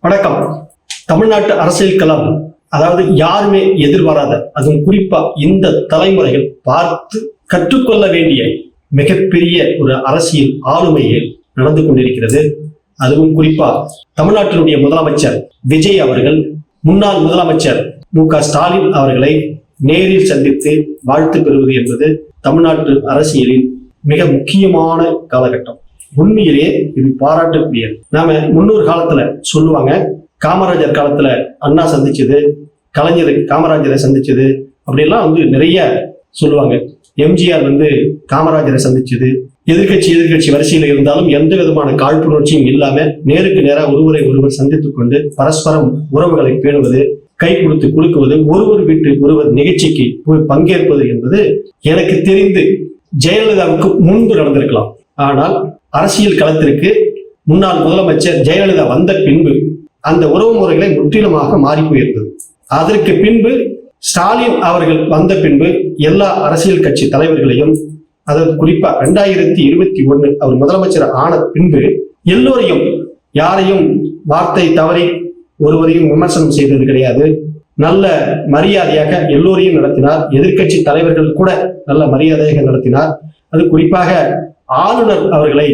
வணக்கம். தமிழ்நாட்டு அரசியல் களம், அதாவது யாருமே எதிர்பாராத, அதுவும் குறிப்பா இந்த தலைமுறைகள் பார்த்து கற்றுக்கொள்ள வேண்டிய மிகப்பெரிய ஒரு அரசியல் ஆளுமையை நடந்து கொண்டிருக்கிறது. அதுவும் குறிப்பா தமிழ்நாட்டினுடைய முதலமைச்சர் விஜய் அவர்கள் முன்னாள் முதலமைச்சர் மு.க.ஸ்டாலின் அவர்களை நேரில் சந்தித்து வாழ்த்து பெறுவது என்பது தமிழ்நாட்டு அரசியலில் மிக முக்கியமான காலகட்டம். உண்மையிலேயே இது பாராட்டுக்குரியது. நாம முன்னொரு காலத்துல சொல்லுவாங்க, காமராஜர் காலத்துல அண்ணா சந்திச்சது, கலைஞர் காமராஜரை சந்திச்சது, அப்படியெல்லாம் நிறைய சொல்லுவாங்க. எம்ஜிஆர் காமராஜரை சந்திச்சது, எதிர்கட்சி வரிசையில் இருந்தாலும் எந்த விதமான காழ்ப்புணர்ச்சியும் இல்லாம நேருக்கு நேராக ஒருவரை ஒருவர் சந்தித்துக் கொண்டு பரஸ்பரம் உறவுகளை பேணுவது, கை கொடுத்து குலுக்குவது, ஒருவர் வீட்டு ஒருவர் நிகழ்ச்சிக்கு போய் பங்கேற்பது என்பது எனக்கு தெரிந்து ஜெயலலிதாவுக்கு முன்பு நடந்திருக்கலாம். ஆனால் அரசியல் களத்திற்கு முன்னாள் முதலமைச்சர் ஜெயலலிதா வந்த பின்பு அந்த உறவு முறைகளை முற்றிலுமாக மாறி போயிருந்தது. அதற்கு பின்பு ஸ்டாலின் அவர்கள் வந்த பின்பு எல்லா அரசியல் கட்சி தலைவர்களையும், அதாவது குறிப்பா 2021 அவர் முதலமைச்சர் ஆன பின்பு எல்லோரையும், யாரையும் வார்த்தை தவறி ஒருவரையும் விமர்சனம் செய்தது கிடையாது. நல்ல மரியாதையாக எல்லோரையும் நடத்தினார். எதிர்கட்சி தலைவர்கள் கூட நல்ல மரியாதையாக நடத்தினார். அது குறிப்பாக ஆளுநர் அவர்களை,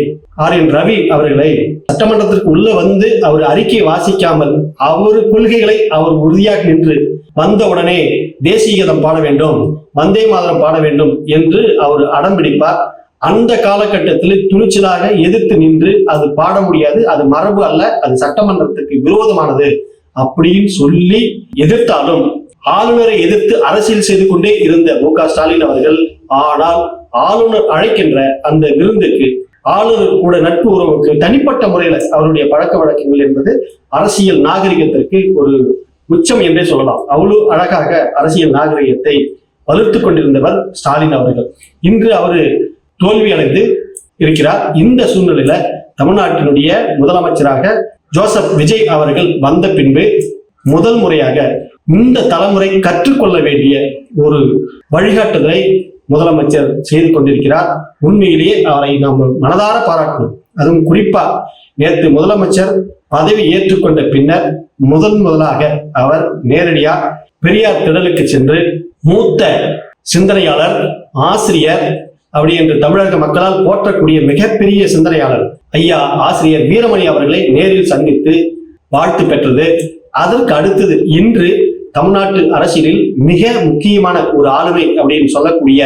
ஆர்.என். ரவி அவர்களை சட்டமன்றத்திற்கு உள்ள அவர் அறிக்கை வாசிக்காமல் அவர் கொள்கைகளை அவர் உறுதியாக நின்று வந்த உடனே தேசிய கீதம் பாட வேண்டும், வந்தே மாதரம் பாட வேண்டும் என்று அவர் அடம் பிடிப்பார். அந்த காலகட்டத்தில் துணிச்சலாக எதிர்த்து நின்று அது பாட முடியாது, அது மரபு அல்ல, அது சட்டமன்றத்துக்கு விரோதமானது அப்படின்னு சொல்லி எதிர்த்தாலும் ஆளுநரை எதிர்த்து அரசியல் செய்து கொண்டே இருந்த மு.க.ஸ்டாலின் அவர்கள், ஆனால் ஆளுநர் அழைக்கின்ற அந்த விருந்துக்கு, ஆளுநர் கூட நட்பு உறவுக்கு தனிப்பட்ட முறையில அவருடைய பழக்க வழக்கங்கள் என்பது அரசியல் நாகரிகத்திற்கு ஒரு உச்சம் என்றே சொல்லலாம். அவ்வளவு அழகாக அரசியல் நாகரிகத்தை வளர்த்து கொண்டிருந்தவர் ஸ்டாலின் அவர்கள். இன்று அவரு தோல்வி அடைந்து இருக்கிறார். இந்த சூழ்நிலையில தமிழ்நாட்டினுடைய முதலமைச்சராக ஜோசப் விஜய் அவர்கள் வந்த பின்பு முதல் முறையாக இந்த தலைமுறை கற்றுக்கொள்ள வேண்டிய ஒரு வழிகாட்டுதலை முதலமைச்சர் செய்து கொண்டிருக்கிறார். உண்மையிலேயே அவரை நாம் மனதார பாராட்டணும். அதுவும் குறிப்பா நேற்று முதலமைச்சர் பதவி ஏற்றுக்கொண்ட பின்னர் முதலாக அவர் நேரடியா பெரியார் திடலுக்கு சென்று மூத்த சிந்தனையாளர், ஆசிரியர், அப்படி என்று தமிழக மக்களால் போற்றக்கூடிய மிகப்பெரிய சிந்தனையாளர் ஐயா ஆசிரியர் வீரமணி அவர்களை நேரில் சந்தித்து வாழ்த்து பெற்றது. அதற்கு அடுத்தது இன்று தமிழ்நாட்டு அரசியலில் மிக முக்கியமான ஒரு ஆளுமை அப்படின்னு சொல்லக்கூடிய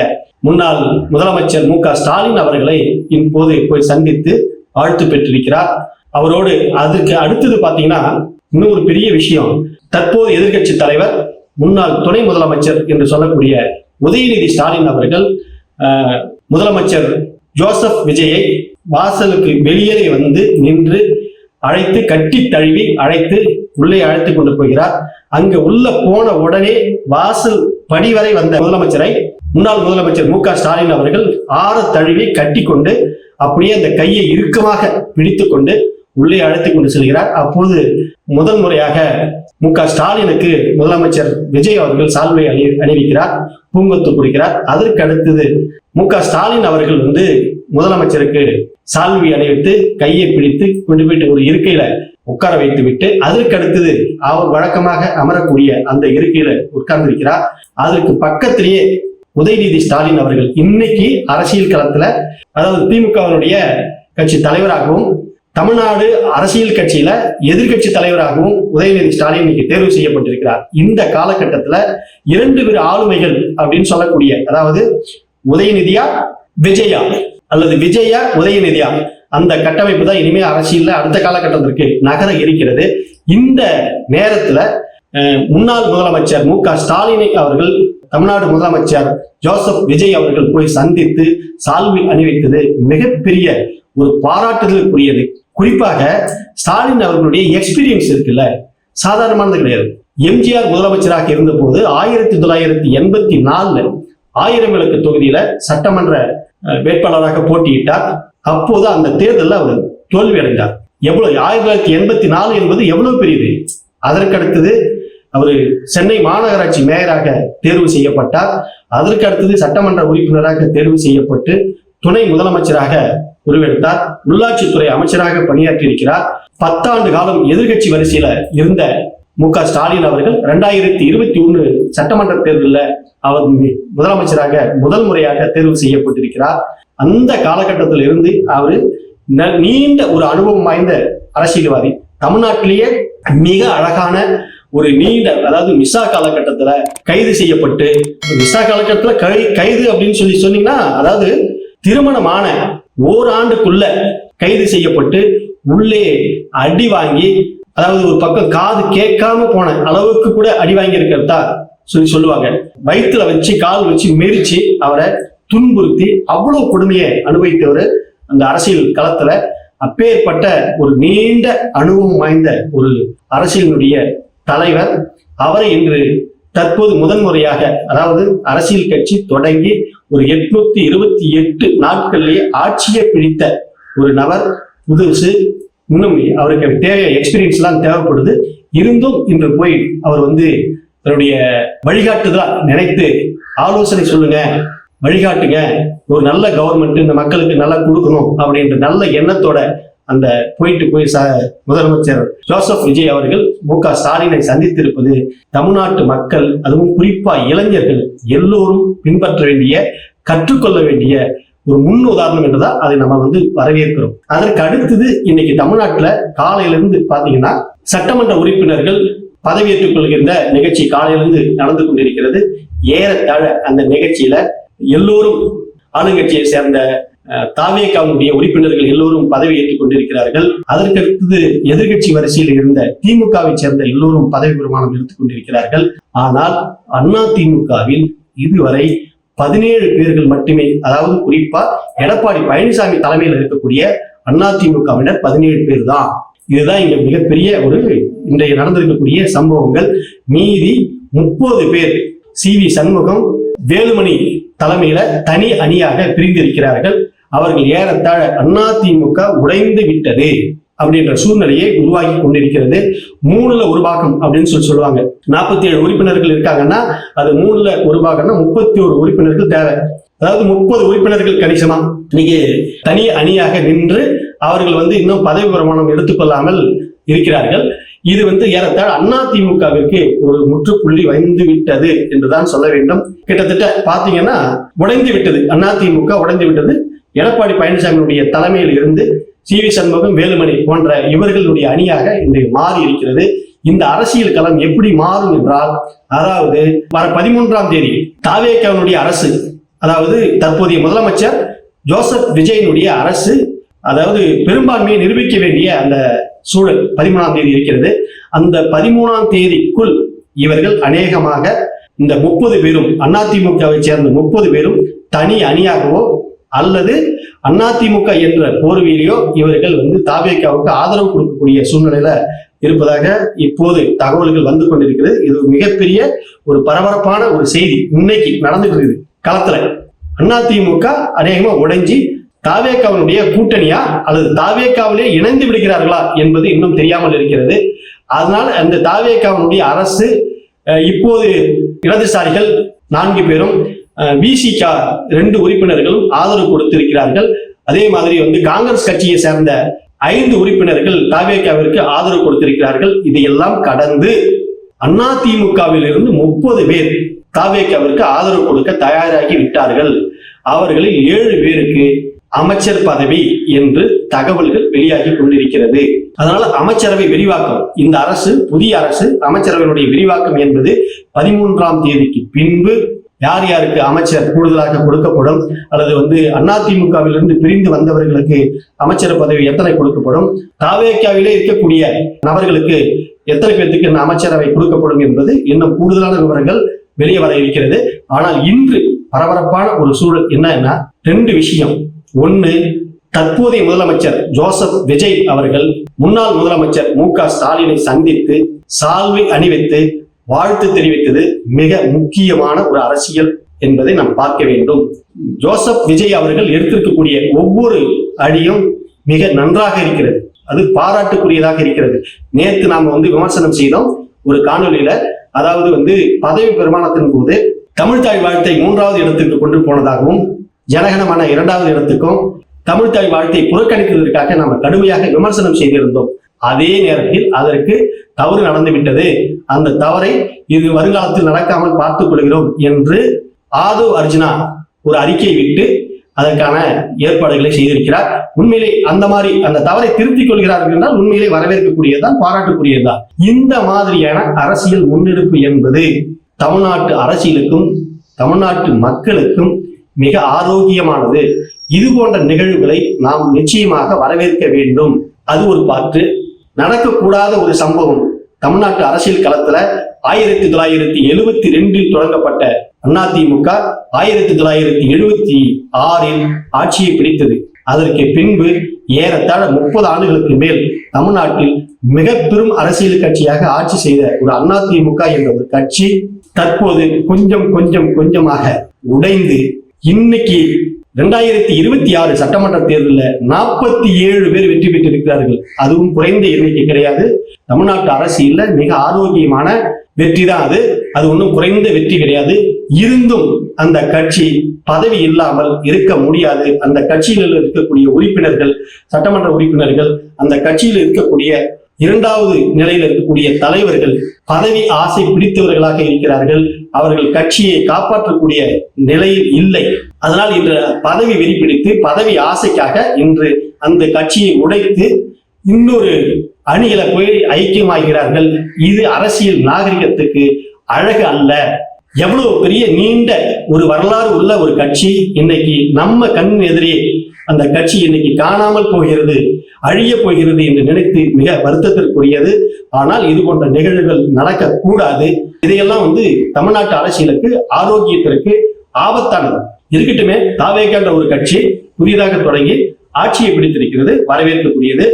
முன்னாள் முதலமைச்சர் மு.க.ஸ்டாலின் அவர்களை இப்போது போய் சந்தித்து வாழ்த்து பெற்றிருக்கிறார். அவரோடு அதுக்கு அடுத்தது பாத்தீங்கன்னா இன்னும் ஒரு பெரிய விஷயம், தற்போது எதிர்கட்சி தலைவர் முன்னாள் துணை முதலமைச்சர் என்று சொல்லக்கூடிய உதயநிதி ஸ்டாலின் அவர்கள் முதலமைச்சர் ஜோசப் விஜயை வாசலுக்கு வெளியேறி நின்று அழைத்து, கட்டி தழுவி அழைத்து உள்ளே அழைத்து கொண்டு போகிறார். அங்க உள்ள போன உடனே வாசல் படி வரை வந்த முதலமைச்சரை முன்னாள் முதலமைச்சர் மு.க.ஸ்டாலின் அவர்கள் ஆற தழுவி கட்டி கொண்டு அப்படியே அந்த கையை இறுக்கமாக பிடித்து கொண்டு உள்ளே அழைத்து கொண்டு செல்கிறார். அப்போது முதல் முறையாக மு.க.ஸ்டாலினுக்கு முதலமைச்சர் விஜய் அவர்கள் சால்வை அணிவிக்கிறார், பூங்கொத்து கொடுக்கிறார். அதற்கு அடுத்தது மு.க.ஸ்டாலின் அவர்கள் முதலமைச்சருக்கு சால்வி அணிவித்து கையை பிடித்து கொண்டு போயிட்டு ஒரு இருக்கையில உட்கார வைத்து விட்டு, அதற்கு அடுத்தது அவர் வழக்கமாக அமரக்கூடிய அந்த இருக்கையில உட்கார்ந்திருக்கிறார். அதற்கு பக்கத்திலேயே உதயநிதி ஸ்டாலின் அவர்கள் இன்னைக்கு அரசியல் களத்துல, அதாவது திமுகவினுடைய கட்சி தலைவராகவும் தமிழ்நாடு அரசியல் கட்சியில எதிர்கட்சி தலைவராகவும் உதயநிதி ஸ்டாலின் இன்னைக்கு தேர்வு செய்யப்பட்டிருக்கிறார். இந்த காலகட்டத்துல இரண்டு பேர் ஆளுமைகள் அப்படின்னு சொல்லக்கூடிய, அதாவது உதயநிதியா விஜயா அல்லது விஜயா உதயநிதியா, அந்த கட்டமைப்பு தான் இனிமே அரசியல்ல அடுத்த காலகட்டத்திற்கு நகர இருக்கிறது. இந்த நேரத்துல முன்னாள் முதலமைச்சர் மு.க.ஸ்டாலினை அவர்கள் தமிழ்நாடு முதலமைச்சர் ஜோசப் விஜய் அவர்கள் போய் சந்தித்து சால்வி அணிவித்தது மிகப்பெரிய ஒரு பாராட்டுதலுக்குரியது. குறிப்பாக ஸ்டாலின் அவர்களுடைய எக்ஸ்பீரியன்ஸ் இருக்குல்ல, சாதாரணமானது கிடையாது. எம்ஜிஆர் முதலமைச்சராக இருந்த போது 1984 1000 விளக்கு தொகுதியில சட்டமன்ற வேட்பாளராக போட்டியிட்டார். அப்போது அந்த தேர்தலில் அவர் தோல்வி அடைந்தார். எவ்வளவு 1984 என்பது எவ்வளவு பெரியது. அதற்கு அடுத்தது அவர் சென்னை மாநகராட்சி மேயராக தேர்வு செய்யப்பட்டார். அதற்கு அடுத்தது சட்டமன்ற உறுப்பினராக தேர்வு செய்யப்பட்டு துணை முதலமைச்சராக உருவெடுத்தார். உள்ளாட்சித்துறை அமைச்சராக பணியாற்றி இருக்கிறார். 10 ஆண்டு காலம் எதிர்கட்சி வரிசையில இருந்த மு.க.ஸ்டாலின் அவர்கள் 2021 சட்டமன்ற தேர்தலில் அவர் முதலமைச்சராக முதல் முறையாக தேர்வு செய்யப்பட்டிருக்கிறார். அந்த காலகட்டத்தில் இருந்து அவரு நீண்ட ஒரு அனுபவம் வாய்ந்த அரசியல்வாதி. தமிழ்நாட்டிலேயே மிக அழகான ஒரு நீண்ட, அதாவது மிசா காலகட்டத்துல கைது செய்யப்பட்டு, மிசா காலகட்டத்துல கைது அப்படின்னு சொன்னீங்கன்னா, அதாவது திருமணமான ஓராண்டுக்குள்ள கைது செய்யப்பட்டு உள்ளே அடி வாங்கி, அதாவது ஒரு பக்கம் காது கேட்காம போன அளவுக்கு கூட அடி வாங்கி இருக்கிறதா சொல்லுவாங்க. வயிற்றுல வச்சு கால் வச்சு மெரிச்சு அவரை துன்புறுத்தி அவ்வளவு கொடுமையை அனுபவித்தவர் அந்த அரசியல் களத்துல. அப்பேற்பட்ட ஒரு நீண்ட அனுபவம் வாய்ந்த ஒரு அரசியலினுடைய தலைவர் அவரை இன்று தற்போது முதன்முறையாக, அதாவது அரசியல் கட்சி தொடங்கி ஒரு 828 நாட்களிலேயே ஆட்சியை பிடித்த ஒரு நபர். புதுசு, இன்னும் அவருக்கு தேவை எக்ஸ்பீரியன்ஸ் எல்லாம் தேவைப்படுது. இருந்தும் இன்று போய் அவர் தன்னுடைய வழிகாட்டுதலா நினைத்து ஆலோசனை சொல்லுங்க, வழிகாட்டுங்க, ஒரு நல்ல கவர்மெண்ட் இந்த மக்களுக்கு நல்லா கொடுக்கணும் அப்படின்ற நல்ல எண்ணத்தோட அந்த போய் முதலமைச்சர் ஜோசப் விஜய் அவர்கள் மு.க.ஸ்டாலினை சந்தித்திருப்பது தமிழ்நாட்டு மக்கள், அதுவும் குறிப்பா இளைஞர்கள் எல்லோரும் பின்பற்ற வேண்டிய, கற்றுக்கொள்ள வேண்டிய ஒரு முன் உதாரணம் என்றதா அதை நம்ம வரவேற்கிறோம். அதற்கு அடுத்தது இன்னைக்கு தமிழ்நாட்டுல காலையிலிருந்து பாத்தீங்கன்னா சட்டமன்ற உறுப்பினர்கள் பதவியேற்றுக் கொள்கின்ற நிகழ்ச்சி காலையிலிருந்து நடந்து கொண்டிருக்கிறது. ஏறத்தாழ அந்த நிகழ்ச்சியில எல்லோரும் ஆளுங்கட்சியை சேர்ந்த தாவேகாவுடைய உறுப்பினர்கள் எல்லோரும் பதவி ஏற்றுக் கொண்டிருக்கிறார்கள். அதற்கடுத்தது எதிர்கட்சி வரிசையில் இருந்த திமுகவை சேர்ந்த எல்லோரும் பதவி பிரமாணம் எடுத்துக் கொண்டிருக்கிறார்கள். ஆனால் அதிமுகவில் இதுவரை 17 பேர்கள் மட்டுமே, அதாவது குறிப்பா எடப்பாடி பழனிசாமி தலைமையில் இருக்கக்கூடிய அதிமுகவினர் 17 பேர் தான். இதுதான் இங்க மிகப்பெரிய ஒரு இன்றைய நடந்திருக்கக்கூடிய சம்பவங்கள். மீதி 30 பேர் சி.வி. சண்முகம், வேலுமணி தலைமையில தனி அணியாக பிரிந்திருக்கிறார்கள். அவர்கள் ஏறத்தாழ அதிமுக உடைந்து விட்டது அப்படின்ற சூழ்நிலையை உருவாக்கி கொண்டிருக்கிறது. 3ல் 1 பாகம் அப்படின்னு சொல்லுவாங்க. 47 உறுப்பினர்கள் இருக்காங்கன்னா அது 3ல் 1 பாகம்னா 31 உறுப்பினர்கள் தேவை. அதாவது 30 உறுப்பினர்கள் கணிசமா இன்னைக்கு தனி அணியாக நின்று அவர்கள் இன்னும் பதவி பிரமாணம் எடுத்துக்கொள்ளாமல் இருக்கிறார்கள். இது ஏறத்தாழ அதிமுகவிற்கு ஒரு முற்றுப்புள்ளி வந்து விட்டது என்றுதான் சொல்ல வேண்டும். கிட்டத்தட்ட பாத்தீங்கன்னா உடைந்து விட்டது, அதிமுக உடைந்து விட்டது. எடப்பாடி பழனிசாமியுடைய தலைமையில் இருந்து சி.வி. சண்முகம், வேலுமணி போன்ற இவர்களுடைய அணியாக இன்றைக்கு மாறி இருக்கிறது. இந்த அரசியல் களம் எப்படி மாறும் என்றால், அதாவது வர 13ஆம் தேதி தாவேகாவுடைய அரசு, அதாவது தற்போதைய முதலமைச்சர் ஜோசப் விஜயினுடைய அரசு, அதாவது பெரும்பான்மையை நிரூபிக்க வேண்டிய அந்த சூழல் 13ஆம் தேதி இருக்கிறது. அந்த 13ஆம் தேதிக்குள் இவர்கள் அநேகமாக இந்த 30 பேரும் அதிமுகவை சேர்ந்த 30 பேரும் தனி அணியாகவோ அல்லது அதிமுக என்ற போர்வையிலேயோ இவர்கள் தாவேகாவுக்கு ஆதரவு கொடுக்கக்கூடிய சூழ்நிலையில இருப்பதாக இப்போது தகவல்கள் வந்து கொண்டிருக்கிறது. இது மிகப்பெரிய ஒரு பரபரப்பான ஒரு செய்தி இன்னைக்கு நடந்துட்டு இருக்குது களத்துல. அதிமுக அநேகமா உடைஞ்சி தாவேகாவினுடைய கூட்டணியா அல்லது தாவேகாவிலே இணைந்து விடுகிறார்களா என்பது இன்னும் தெரியாமல் இருக்கிறது. அதனால் அந்த தாவேகாவினுடைய அரசு இப்போது இடதுசாரிகள் 4 பேரும், விசிக 2 உறுப்பினர்களும் ஆதரவு கொடுத்திருக்கிறார்கள். அதே மாதிரி காங்கிரஸ் கட்சியை சேர்ந்த 5 உறுப்பினர்கள் தாவேகாவிற்கு ஆதரவு கொடுத்திருக்கிறார்கள். இதையெல்லாம் கடந்து அதிமுகவில் இருந்து 30 பேர் தாவேகாவிற்கு ஆதரவு கொடுக்க தயாராகி விட்டார்கள். அவர்களில் 7 பேருக்கு அமைச்சர் பதவி என்று தகவல்கள் வெளியாகி கொண்டிருக்கிறது. அதனால அமைச்சரவை விரிவாக்கம், இந்த அரசு புதிய அரசு அமைச்சரவையினுடைய விரிவாக்கம் என்பது 13ஆம் தேதிக்கு பின்பு யார் யாருக்கு அமைச்சர் கூடுதலாக கொடுக்கப்படும், அல்லது அதிமுகவிலிருந்து பிரிந்து வந்தவர்களுக்கு அமைச்சர் பதவி எத்தனை கொடுக்கப்படும், தாவேகாவிலே இருக்கக்கூடிய நபர்களுக்கு எத்தனை பேருக்கு இந்த அமைச்சரவை கொடுக்கப்படும் என்பது இன்னும் கூடுதலான விவரங்கள் வெளியே வர இருக்கிறது. ஆனால் இன்று பரபரப்பான ஒரு சூழல் என்னன்னா 2 விஷயம். ஒன்று, தற்போதைய முதலமைச்சர் ஜோசப் விஜய் அவர்கள் முன்னாள் முதலமைச்சர் மு.க.ஸ்டாலினை சந்தித்து சால்வை அணிவித்து வாழ்த்து தெரிவித்தது மிக முக்கியமான ஒரு அரசியல் என்பதை நாம் பார்க்க வேண்டும். ஜோசப் விஜய் அவர்கள் எடுத்திருக்கக்கூடிய ஒவ்வொரு அடியும் மிக நன்றாக இருக்கிறது, அது பாராட்டுக்குரியதாக இருக்கிறது. நேற்று நாம விமர்சனம் செய்தோம் ஒரு காணொலியில, அதாவது பதவி பிரமாணத்தின் போது தமிழ்தாய் வாழ்த்தை 3வது இடத்திற்கு கொண்டு போனதாகவும் ஜனகணமன 2வது இடத்துக்கும் தமிழ்தாய் வாழ்த்தை புறக்கணித்ததற்காக நாம கடுமையாக விமர்சனம் செய்திருந்தோம். அதே நேரத்தில் அதற்கு தவறு நடந்துவிட்டது, அந்த தவறை இது வருங்காலத்தில் நடக்காமல் பார்த்துக் கொள்கிறோம் என்று ஆதவ் அர்ஜுனா ஒரு அறிக்கை விட்டு அதற்கான ஏற்பாடுகளை செய்திருக்கிறார். உண்மையிலே அந்த மாதிரி அந்த தவறை திருத்திக் கொள்கிறார்கள் என்றால் உண்மையிலே வரவேற்கக்கூடியதுதான், பாராட்டக்கூடியதுதான். இந்த மாதிரியான அரசியல் முன்னெடுப்பு என்பது தமிழ்நாட்டு அரசியலுக்கும் தமிழ்நாட்டு மக்களுக்கும் மிக ஆரோக்கியமானது. இது போன்ற நிகழ்வுகளை நாம் நிச்சயமாக வரவேற்க வேண்டும். அது ஒரு பாட்டு. நடக்கக்கூடாத ஒரு சம்பவம் தமிழ்நாட்டு அரசியல் களத்துல 1972 தொடங்கப்பட்ட அதிமுக 1976 ஆட்சியை பிடித்தது. அதற்கு பின்பு ஏறத்தாழ 30 ஆண்டுகளுக்கு மேல் தமிழ்நாட்டில் மிக பெரும் அரசியல் கட்சியாக ஆட்சி செய்த ஒரு அதிமுக என்ற ஒரு கட்சி தற்போது கொஞ்சம் கொஞ்சம் கொஞ்சமாக உடைந்து இன்னைக்கு 2026 சட்டமன்ற தேர்தலில் 47 பேர் வெற்றி பெற்றிருக்கிறார்கள். அதுவும் குறைந்த எண்ணிக்கை கிடையாது. தமிழ்நாட்டு அரசியல்ல மிக ஆரோக்கியமான வெற்றி தான் அது. அது ஒன்றும் குறைந்த வெற்றி கிடையாது. இருந்தும் அந்த கட்சி பதவி இல்லாமல் இருக்க முடியாது. அந்த கட்சியில் இருக்கக்கூடிய உறுப்பினர்கள், சட்டமன்ற உறுப்பினர்கள், அந்த கட்சியில் இருக்கக்கூடிய இரண்டாவது நிலையில் இருக்கக்கூடிய தலைவர்கள் பதவி ஆசை பிடித்தவர்களாக இருக்கிறார்கள். அவர்கள் கட்சியை காப்பாற்றக்கூடிய நிலையில் இல்லை. அதனால் இன்று பதவி வெறி பிடித்து பதவி ஆசைக்காக இன்று அந்த கட்சியை உடைத்து இன்னொரு அணியில போய் ஐக்கியமாகிறார்கள். இது அரசியல் நாகரிகத்துக்கு அழகு அல்ல. எவ்வளவு பெரிய நீண்ட ஒரு வரலாறு உள்ள ஒரு கட்சி இன்னைக்கு நம்ம கண் எதிரே அந்த கட்சி இன்னைக்கு காணாமல் போகிறது, அழிய போகிறது என்று நினைத்து மிக வருத்தத்திற்குரியது. ஆனால் இது போன்ற நிகழ்வுகள் நடக்கக்கூடாது. இதையெல்லாம் தமிழ்நாட்டு அரசியலுக்கு ஆரோக்கியத்திற்கு ஆபத்தானது. இருக்கட்டுமே, தாவேகா ஒரு கட்சி புதிதாக தொடங்கி ஆட்சியை பிடித்திருக்கிறது, வரவேற்கக்கூடியது.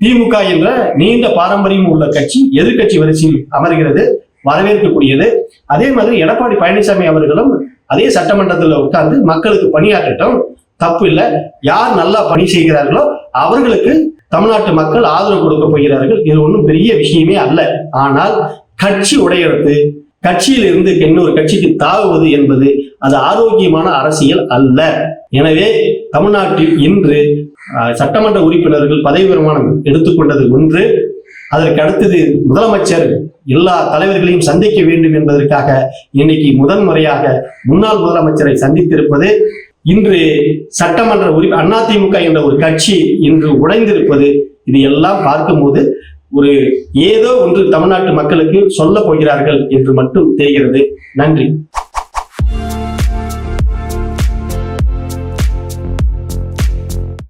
திமுக என்ற நீண்ட பாரம்பரியம் உள்ள கட்சி எதிர்கட்சி வரிசையில் அமர்கிறது, வரவேற்கக்கூடியது. அதே மாதிரி எடப்பாடி பழனிசாமி அவர்களும் அதே சட்டமன்றத்தில் உட்கார்ந்து மக்களுக்கு பணியாற்றட்டும், தப்பு இல்லை. யார் நல்லா பணி செய்கிறார்களோ அவர்களுக்கு தமிழ்நாட்டு மக்கள் ஆதரவு கொடுக்க போகிறார்கள். இது ஒன்றும் பெரிய விஷயமே அல்ல. ஆனால் கட்சி உடையறது, கட்சியில் இருந்து இன்னொரு கட்சிக்கு தாவுவது என்பது அது ஆரோக்கியமான அரசியல் அல்ல. எனவே தமிழ்நாட்டில் இன்று சட்டமன்ற உறுப்பினர்கள் பதவி பிரமாணம் எடுத்துக்கொண்டது ஒன்று. அதற்கு அடுத்தது முதலமைச்சர் எல்லா தலைவர்களையும் சந்திக்க வேண்டும் என்பதற்காக இன்னைக்கு முதன்முறையாக முன்னாள் முதலமைச்சரை சந்தித்திருப்பது, இன்று சட்டமன்ற அதிமுக என்ற ஒரு கட்சி இன்று உடைந்திருப்பது, இது எல்லாம் பார்க்கும்போது ஒரு ஏதோ ஒன்று தமிழ்நாட்டு மக்களுக்கு சொல்ல போகிறார்கள் என்று மட்டும் தெரிகிறது. நன்றி.